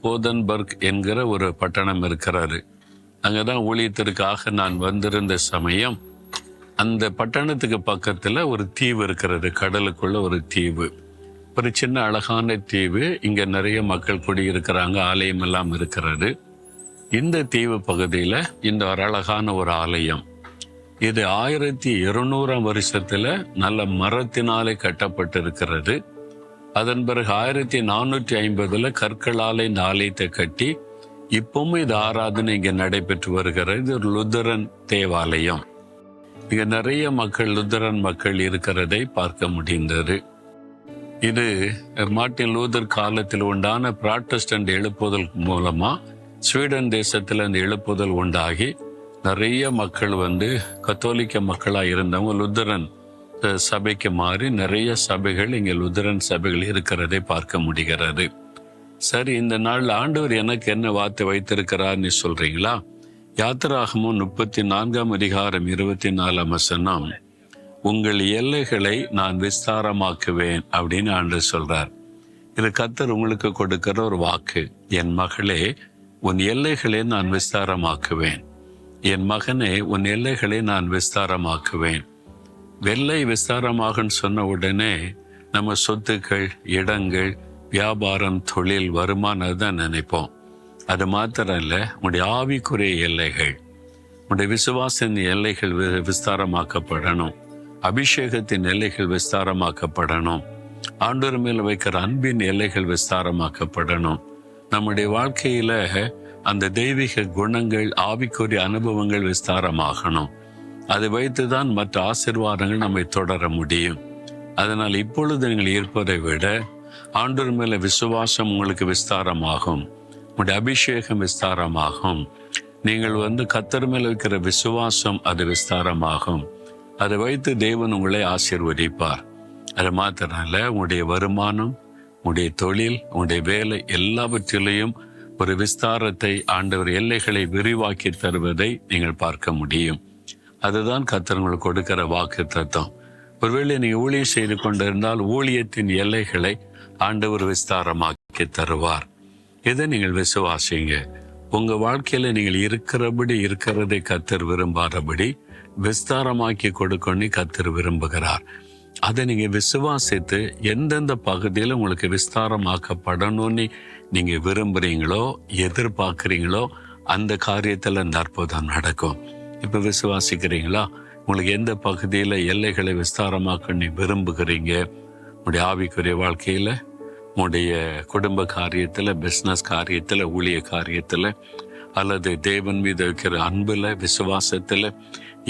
போதன்பர்க் என்கிற ஒரு பட்டணம் இருக்கிறாரு. அங்கதான் ஊழியத்திற்காக நான் வந்திருந்த சமயம் அந்த பட்டணத்துக்கு பக்கத்துல ஒரு தீவு இருக்கிறது. கடலுக்குள்ள ஒரு தீவு, ஒரு சின்ன அழகான தீவு. இங்க நிறைய மக்கள் குடியிருக்கிறாங்க, ஆலயம் எல்லாம் இருக்கிறது. இந்த தீவு பகுதியில இந்த ஒரு அழகான ஒரு ஆலயம். இது 1200ஆம் வருஷத்துல நல்ல மரத்தினாலே கட்டப்பட்டிருக்கிறது. அதன் பிறகு 1450 கற்களாலே இந்த ஆலயத்தை கட்டி இப்பவும் இது ஆராதனை இங்க நடைபெற்று வருகிறது. இது ஒரு லுத்தரன் தேவாலயம். இங்க நிறைய மக்கள், லுத்தரன் மக்கள் இருக்கிறதை பார்க்க முடிந்தது. இது மார்ட்டின் லூதர் காலத்தில் உண்டான புராட்டஸ்டன்ட் எழுப்புதல் மூலமா ஸ்வீடன் தேசத்துல அந்த எழுப்புதல் உண்டாகி நிறைய மக்கள் கத்தோலிக்க மக்களா இருந்தவங்க லுத்தரன் சபைக்கு மாறி நிறைய சபைகள் இங்க லுத்தரன் சபைகள் இருக்கிறதை பார்க்க முடிகிறது. சரி, இந்த நாள் ஆண்டவர் எனக்கு என்ன வார்த்தை வைத்திருக்கிறார்னு சொல்றீங்களா? யாத்திராகமம் 34ஆம் அதிகாரம் 24ஆம் வசனம், உங்கள் எல்லைகளை நான் விஸ்தாரமாக்குவேன் அப்படின்னு ஆண்டவர் சொல்றார். இது கர்த்தர் உங்களுக்கு கொடுக்கிற ஒரு வாக்கு. என் மகளே, உன் எல்லைகளை நான் விஸ்தாரமாக்குவேன். என் மகனே, உன் எல்லைகளை நான் விஸ்தாரமாக்குவேன். வெள்ளை விஸ்தாரமாகன்னு சொன்ன உடனே நம்ம சொத்துக்கள், இடங்கள், வியாபாரம், தொழில், வருமானம் தான் நினைப்போம். அது மாத்திரம் இல்லை, உன்னுடைய ஆவிக்குரிய எல்லைகள், உன்னுடைய விசுவாசின் எல்லைகள் விஸ்தாரமாக்கப்படணும். அபிஷேகத்தின் எல்லைகள் விஸ்தாரமாக்கப்படணும். ஆண்டவர் மேல் வைக்கிற அன்பின் எல்லைகள் விஸ்தாரமாக்கப்படணும். நம்முடைய வாழ்க்கையில அந்த தெய்வீக குணங்கள், ஆவிக்குரிய அனுபவங்கள் விஸ்தாரமாகணும். அதை வைத்துதான் மற்ற ஆசீர்வாதங்கள் நம்மை தொடர முடியும். அதனால் இப்பொழுது நீங்கள் இருப்பதை விட ஆண்டவர் மேல விசுவாசம் உங்களுக்கு விஸ்தாரமாகும். உங்களுடைய அபிஷேகம் விஸ்தாரமாகும். நீங்கள் கர்த்தர் மேல வைக்கிற விசுவாசம் அது விஸ்தாரமாகும். அதை வைத்து தேவன் உங்களை ஆசீர்வதிப்பார். அது மாத்திரம் இல்ல, உங்களுடைய வருமானம், உங்களுடைய தொழில், உங்களுடைய வேலை எல்லாவற்றிலையும் ஒரு விஸ்தாரத்தை, ஆண்டவர் எல்லைகளை விரிவாக்கி தருவதை நீங்கள் பார்க்க முடியும். அதுதான் கர்த்தர் உங்களுக்கு கொடுக்கிற வாக்கு தத்தம். ஒருவேளை நீங்க ஊழியம் செய்து கொண்டிருந்தால் ஊழியத்தின் எல்லைகளை ஆண்டவர் விஸ்தாரமாக்கி தருவார். இதை நீங்கள் விசுவாசிங்க. உங்க வாழ்க்கையில நீங்கள் இருக்கிறதை கர்த்தர் விரும்பாதபடி விஸ்தாரமாக்கி கொடுக்கணும்னு கர்த்தர் விரும்புகிறார். அதை நீங்க விசுவாசித்து எந்தெந்த பகுதியில் உங்களுக்கு விஸ்தாரமாக்கப்படணும்னு நீங்க விரும்புறீங்களோ, எதிர்பார்க்குறீங்களோ, அந்த காரியத்துல அந்த அற்புதம் நடக்கும். இப்ப விசுவாசிக்கிறீங்களா? உங்களுக்கு எந்த பகுதியில எல்லைகளை விஸ்தாரமாக்க நீ விரும்புகிறீங்க? உங்களுடைய ஆவிக்குரிய வாழ்க்கையில, உங்களுடைய குடும்ப காரியத்துல, பிசினஸ் காரியத்துல, ஊழிய காரியத்துல, அல்லது தேவன் மீது வைக்கிற அன்புல, விசுவாசத்துல,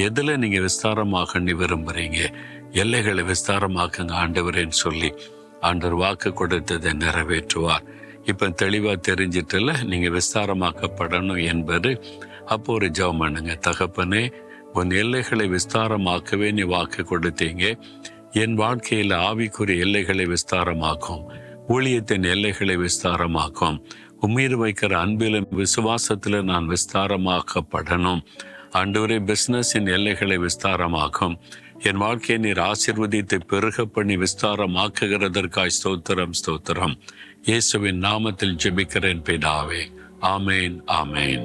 எதுல நீங்க விஸ்தாரமாக நீ விரும்புறீங்க? எல்லைகளை விஸ்தாரமாக்குங்க ஆண்டவரேன்னு சொல்லி ஆண்டவர் வாக்கு கொடுத்ததை நிறைவேற்றுவார். இப்ப தெளிவா தெரிஞ்சிட்டுல நீங்க விஸ்தாரமாக்கப்படணும் என்பது. அப்போ ஒரு ஜெபம் பண்ணுங்க. தகப்பனே, உன் எல்லைகளை விஸ்தாரமாக்கவே நீ வாக்கு கொடுத்தீங்க. என் வாழ்க்கையில ஆவிக்குரிய எல்லைகளை விஸ்தாரமாக்கும், ஊழியத்தின் எல்லைகளை விஸ்தாரமாக்கும், உம்மீது வைக்கிற அன்பிலும் விசுவாசத்துல நான் விஸ்தாரமாக்கப்படணும். ஆண்டவரே, பிசினஸின் எல்லைகளை விஸ்தாரமாக்கும். என் வாழ்க்கையை நீர் ஆசீர்வதித்து பெருக பண்ணி விஸ்தாரமாக்குகிறதற்காய் ஸ்தோத்திரம், ஸ்தோத்திரம். இயேசுவின் நாமத்தில் ஜெபிக்கிறேன் பிதாவே. ஆமேன், ஆமேன்.